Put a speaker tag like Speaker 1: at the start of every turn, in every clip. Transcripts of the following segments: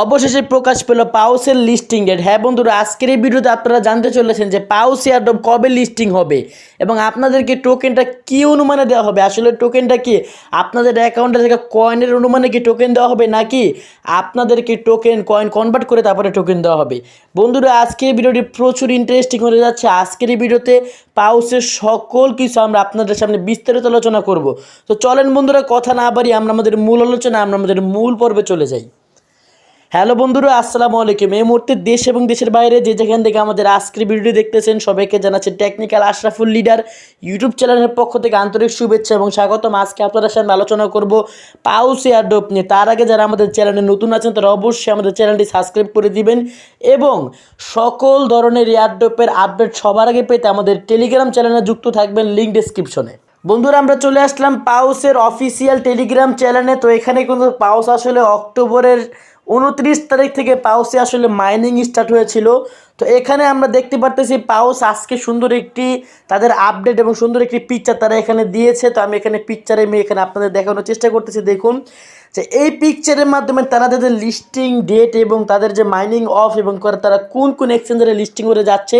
Speaker 1: অবশেষে প্রকাশ পেল পাউসের listing date. হ্যাঁ বন্ধুরা, আজকের এই ভিডিওতে আপনারা জানতে চলেছেন যে পাউস এয়ারড্রপ কবে লিস্টিং হবে এবং আপনাদেরকে টোকেনটা কী অনুমানে দেওয়া হবে। আসলে টোকেনটা কি আপনাদের অ্যাকাউন্টে থেকে কয়েনের অনুমানে কি টোকেন দেওয়া হবে, নাকি আপনাদেরকে কয়েন কনভার্ট করে তারপরে টোকেন দেওয়া হবে। বন্ধুরা, আজকের ভিডিওটি প্রচুর ইন্টারেস্টিং হয়ে যাচ্ছে। আজকের এই ভিডিওতে পাউসের সকল কিছু আমরা আপনাদের সামনে বিস্তারিত আলোচনা করব। তো চলেন বন্ধুরা, কথা না বাড়িয়ে আমরা আমাদের মূল পর্বে চলে যাই। হ্যালো বন্ধুরা, আসসালামু আলাইকুম। এই মুহূর্তে দেশ এবং দেশের বাইরে যে যেখান থেকে আমাদের আজকের ভিডিওটি দেখতেছেন সবাইকে জানাচ্ছি টেকনিক্যাল আশরাফুল লিডার ইউটিউব চ্যানেলের পক্ষ থেকে আন্তরিক শুভেচ্ছা এবং স্বাগতম। আজকে আপনাদের সামনে আলোচনা করব পাউস এয়ারড্রপ নিয়ে। তার আগে যারা আমাদের চ্যানেলে নতুন আছেন তারা অবশ্যই আমাদের চ্যানেলটি সাবস্ক্রাইব করে দিবেন এবং সকল ধরনের এয়ারড্রপের আপডেট সবার আগে পেতে আমাদের টেলিগ্রাম চ্যানেলে যুক্ত থাকবেন, লিঙ্ক ডেসক্রিপশনে। বন্ধুরা, আমরা চলে আসলাম পাউসের অফিসিয়াল টেলিগ্রাম চ্যানেলে। তো এখানে কিন্তু পাউস আসলে অক্টোবরের 29 তারিখ থেকে পাউসে আসলে মাইনিং স্টার্ট হয়েছিল। তো এখানে আমরা দেখতে পারতেছি পাউস আজকে সুন্দর একটি তাদের আপডেট এবং সুন্দর একটি পিকচার তারা এখানে দিয়েছে। তো আমি এখানে এখানে আপনাদের দেখানোর চেষ্টা করতেছি। দেখুন যে এই পিকচারের মাধ্যমে তারা তাদের লিস্টিং ডেট এবং তাদের যে মাইনিং অফ এবং তারা কোন কোন এক্সচেঞ্জারে লিস্টিং করে যাচ্ছে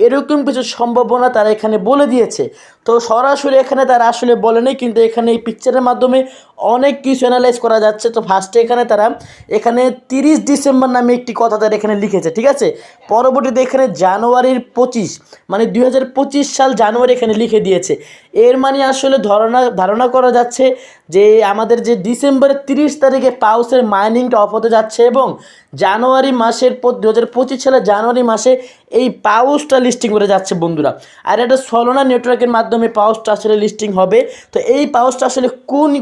Speaker 1: এরকম কিছু সম্ভাবনা তারা এখানে বলে দিয়েছে। তো সরাসরি এখানে তারা আসলে বলেনি, কিন্তু এখানে এই পিকচারের মাধ্যমে অনেক কিছু অ্যানালাইজ করা যাচ্ছে। তো ফার্স্টে এখানে 30 ডিসেম্বর নামে একটি কথা তারা এখানে লিখেছে, ঠিক আছে। পরবর্তীতে এখানে জানুয়ারির 25 মানে 2025 সাল জানুয়ারি এখানে লিখে দিয়েছে। এর মানে আসলে ধারণা করা যাচ্ছে যে আমাদের যে ডিসেম্বরের 30 তারিখে পাউসের মাইনিংটা অফ হতে যাচ্ছে এবং জানুয়ারি মাসের পর 2025 সালের জানুয়ারি মাসে এই পাউসটা লিস্টিং করে যাচ্ছে বন্ধুরা। আর এটা সলোনা নেটওয়ার্কের মাধ্যমে পাউসটা আসলে লিস্টিং হবে। তো এই পাউসটা আসলে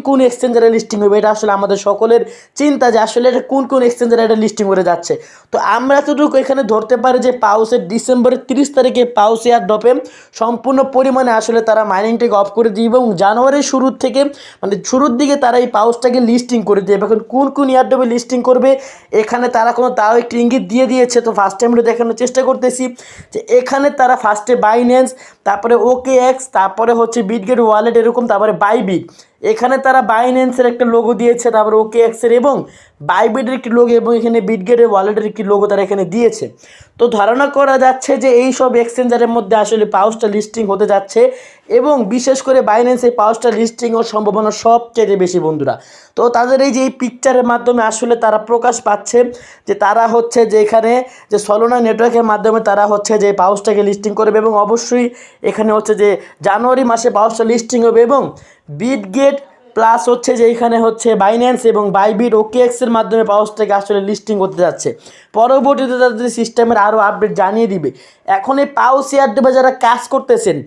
Speaker 1: কোন এক্সচেঞ্জারে লিস্টিং হবে এটা আসলে আমাদের সকলের চিন্তা যে আসলে এটা কোন এক্সচেঞ্জারে এটা লিস্টিং করে যাচ্ছে। তো আমরা এতটুকু এখানে ধরতে পারি যে পাউসের ডিসেম্বরের 30 তারিখে পাউস এয়ারড্রপে সম্পূর্ণ পরিমাণে আসলে তারা মাইনিংটাকে অফ করে দিবে এবং জানুয়ারির শুরুর দিকে তারা এই পাউসটাকে লিস্টিং করে দেবে। এখন কোন এয়ারড্রপে লিস্টিং করবে এখানে তারা তাও একটি ইঙ্গিত দিয়ে দিয়েছে। তো ফার্স্টে আমরা দেখানোর চেষ্টা করতেছি যে এখানে তারা ফার্স্টে বাইন্যান্স, তারপরে OKX, তারপরে হচ্ছে বিটগেট ওয়ালেট, এরকম তারপরে বাইবিট। এখানে তারা বাইন্যান্সের একটা লোগো দিয়েছে, তারপরে OKX-এর এবং বাইবিটের একটি লোগো এবং এখানে বিটগেটের ওয়ালেটের একটি লোগো তারা এখানে দিয়েছে। তো ধারণা করা যাচ্ছে যে এই সব এক্সচেঞ্জারের মধ্যে আসলে পাউসটা লিস্টিং হতে যাচ্ছে এবং বিশেষ করে বাইন্যান্সে পাউসটা লিস্টিং হওয়ার সম্ভাবনা সবচেয়ে বেশি বন্ধুরা। তো তাদের এই যে এই পিকচারের মাধ্যমে আসলে তারা প্রকাশ পাচ্ছে যে তারা হচ্ছে যে এখানে যে সলোনা নেটওয়ার্কের মাধ্যমে তারা হচ্ছে যে পাউসটাকে লিস্টিং করবে এবং অবশ্যই এখানে হচ্ছে যে জানুয়ারি মাসে পাউসটা লিস্টিং হবে এবং বিটগেট প্লাস হচ্ছে যে এখানে হচ্ছে বাইন্যান্স এবং বাইবিট OKX-এর মাধ্যমে পাউসটাকে আসলে লিস্টিং করতে যাচ্ছে। পরবর্তীতে তাদের সিস্টেমের আরও আপডেট জানিয়ে দিবে। এখন এই পাউস এয়ারড্রপে যারা কাজ করতেছেন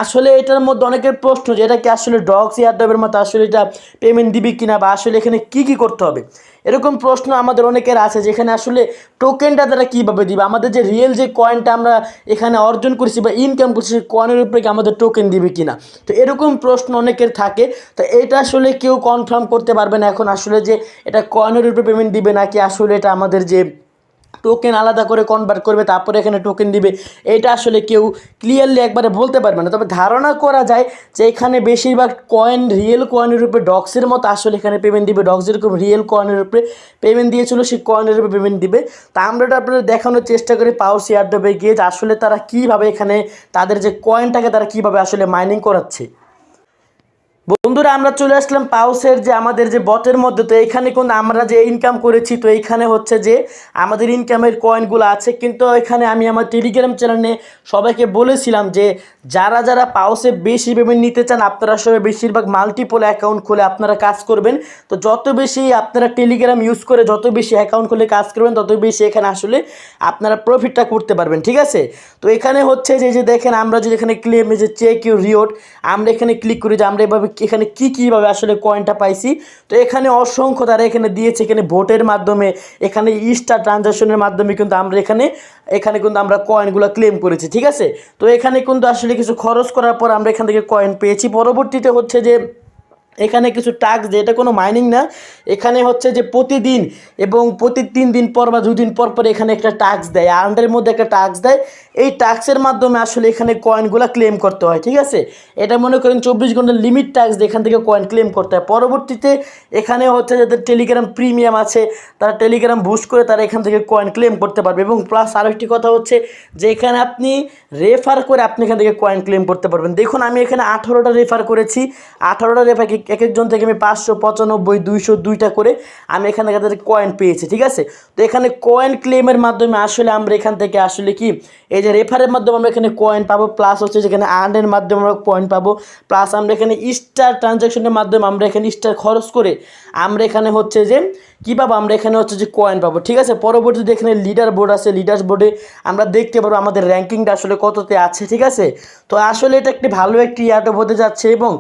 Speaker 1: আসলে এটার মধ্যে অনেকের প্রশ্ন যে এটা কি আসলে ডগস এয়ারড্রপের মতো আসলে এটা পেমেন্ট দিবে কিনা বা আসলে এখানে কী করতে হবে, এরকম প্রশ্ন আমাদের অনেকের আছে। যেখানে আসলে টোকেনটা তারা কীভাবে দিবে, আমাদের যে রিয়েল যে কয়েনটা আমরা এখানে অর্জন করছি বা ইনকাম করছি সেই কয়েনের উপরে কি আমাদের টোকেন দিবে কিনা। তো এরকম প্রশ্ন অনেকের থাকে। তো এটা আসলে কেউ কনফার্ম করতে পারবে না এখন আসলে যে এটা কয়েনের উপরে পেমেন্ট দিবে নাকি আসলে এটা আমাদের যে টোকেন আলাদা করে কনভার্ট করবে তারপরে এখানে টোকেন দিবে, এটা আসলে কেউ ক্লিয়ারলি একবারে বলতে পারবে না। তবে ধারণা করা যায় যে এখানে বেশিরভাগ কয়েন রিয়েল কয়েনের উপরে ডক্সের মতো আসলে এখানে পেমেন্ট দিবে। ডক্স যেরকম রিয়েল কয়েনের উপরে পেমেন্ট দিয়েছিল সেই কয়েনের উপরে পেমেন্ট দিবে। তা আমরা আপনাদের দেখানোর চেষ্টা করি পাউস এয়ারড্রপে গিয়ে যে আসলে তারা কীভাবে এখানে তাদের যে কয়েনটাকে তারা কীভাবে আসলে মাইনিং করাচ্ছে। বন্ধুরা, আমরা চলে আসলাম পাউসের যে আমাদের যে বটের মধ্যে। তো এইখানে কিন্তু আমরা যে ইনকাম করেছি, তো এইখানে হচ্ছে যে আমাদের ইনকামের কয়েনগুলো আছে। কিন্তু এখানে আমি আমার টেলিগ্রাম চ্যানেলে সবাইকে বলেছিলাম যে যারা পাউসে বেশি পেমেন্ট নিতে চান আপনারা সবাই বেশিরভাগ মাল্টিপল অ্যাকাউন্ট খুলে আপনারা কাজ করবেন। তো যত বেশি আপনারা টেলিগ্রাম ইউজ করে যত বেশি অ্যাকাউন্ট খুলে কাজ করবেন তত বেশি এখানে আসলে আপনারা প্রফিটটা করতে পারবেন, ঠিক আছে। তো এখানে হচ্ছে যে দেখেন আমরা যদি এখানে ক্লেম যে চেক ইউর রিওয়ার্ড আমরা এখানে ক্লিক করি যে আমরা এভাবে এখানে কীভাবে আসলে কয়েনটা পাইছি। তো এখানে অসংখ্য তারা এখানে দিয়েছে, এখানে ভোটের মাধ্যমে, এখানে স্টার ট্রানজাকশনের মাধ্যমে কিন্তু আমরা এখানে কিন্তু আমরা কয়েনগুলো ক্লেম করেছি, ঠিক আছে। তো এখানে কিন্তু আসলে কিছু খরচ করার পর আমরা এখান থেকে কয়েন পেয়েছি। পরবর্তীতে হচ্ছে যে এখানে কিছু টাস্ক দেয়, এটা কোনো মাইনিং না, এখানে হচ্ছে যে প্রতিদিন এবং প্রতি 3 দিন পর বা 2 দিন পর পর এখানে একটা টাস্ক দেয়, আর্নের মধ্যে একটা টাস্ক দেয়। এই টাস্কের মাধ্যমে আসলে এখানে কয়েনগুলো ক্লেম করতে হয়, ঠিক আছে। এটা মনে করেন 24 ঘন্টার লিমিট টাস্ক দিয়ে এখান থেকে কয়েন ক্লেম করতে হয়। পরবর্তীতে এখানে হচ্ছে যাদের টেলিগ্রাম প্রিমিয়াম আছে তারা টেলিগ্রাম বুস্ট করে তারা এখান থেকে কয়েন ক্লেম করতে পারবে। এবং প্লাস আরও একটি কথা হচ্ছে যে এখানে আপনি রেফার করে আপনি এখান থেকে কয়েন ক্লেম করতে পারবেন। দেখুন আমি এখানে 18টা রেফার করেছি, 18টা রেফার এক একজন থেকে আমি 595, 202টা করে আমি এখান থেকে তাদের কয়েন পেয়েছি, ঠিক আছে। তো এখানে কয়েন ক্লেমের মাধ্যমে আসলে আমরা এখান থেকে আসলে কি এই যে রেফারের মাধ্যমে আমরা এখানে কয়েন পাবো, প্লাস হচ্ছে যেখানে আর্নের মাধ্যমে আমরা পয়েন্ট পাবো, প্লাস আমরা এখানে স্টার ট্রানজ্যাকশনের মাধ্যমে আমরা এখানে স্টার খরচ করে আমরা এখানে হচ্ছে যে কী পাবো, আমরা এখানে হচ্ছে যে কয়েন পাবো, ঠিক আছে। পরবর্তীতে এখানে লিডার বোর্ড আছে, লিডার বোর্ডে আমরা দেখতে পারবো আমাদের র্যাঙ্কিংটা আসলে কততে আছে, ঠিক আছে। তো আসলে এটা একটি ভালো একটি ইয়ারড্রপ হতে যাচ্ছে এবং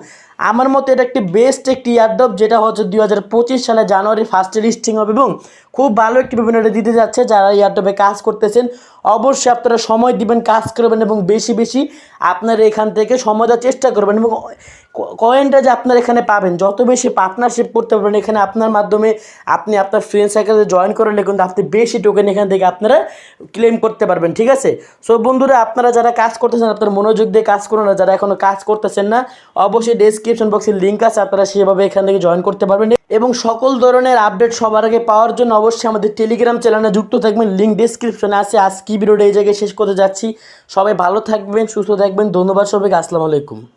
Speaker 1: আমার মতে এটা একটি বেস্ট একটি ইয়ারড্রপ, যেটা হচ্ছে 2025 সালে জানুয়ারি 1 লিস্টিং হবে এবং খুব ভালো একটি পেমেন্ট দিতে যাচ্ছে। যারা ইয়ারড্রপে কাজ করতেছেন অবশ্যই আপনারা সময় দিবেন, কাজ করবেন এবং বেশি বেশি আপনারা এখান থেকে সময় দেওয়ার চেষ্টা করবেন এবং কয়েনটা যে আপনারা এখানে পাবেন যত বেশি পার্টনারশিপ করতে পারবেন এখানে আপনার মাধ্যমে আপনি আপনার ফ্রেন্ড সার্কেলে জয়েন করলে কিন্তু আপনি বেশি টোকেন এখান থেকে আপনারা ক্লেম করতে পারবেন, ঠিক আছে। সো বন্ধুরা আপনারা যারা কাজ করতেছেন আপনারা মনোযোগ দিয়ে কাজ করুন, না যারা এখনও কাজ করতেছেন না অবশ্যই ডেসক্রিপশন বক্সে লিঙ্ক আছে, আপনারা সেভাবে এখান থেকে জয়েন করতে পারবেন এবং সকল ধরনের আপডেট সবার আগে পাওয়ার জন্য অবশ্যই আমাদের টেলিগ্রাম চ্যানেলে যুক্ত থাকবেন, লিঙ্ক ডেসক্রিপশনে আছে। আজকে ভিডিওটা এই জায়গায় শেষ করতে যাচ্ছি, সবাই ভালো থাকবেন, সুস্থ থাকবেন, ধন্যবাদ সবাইকে, আসসালামু আলাইকুম।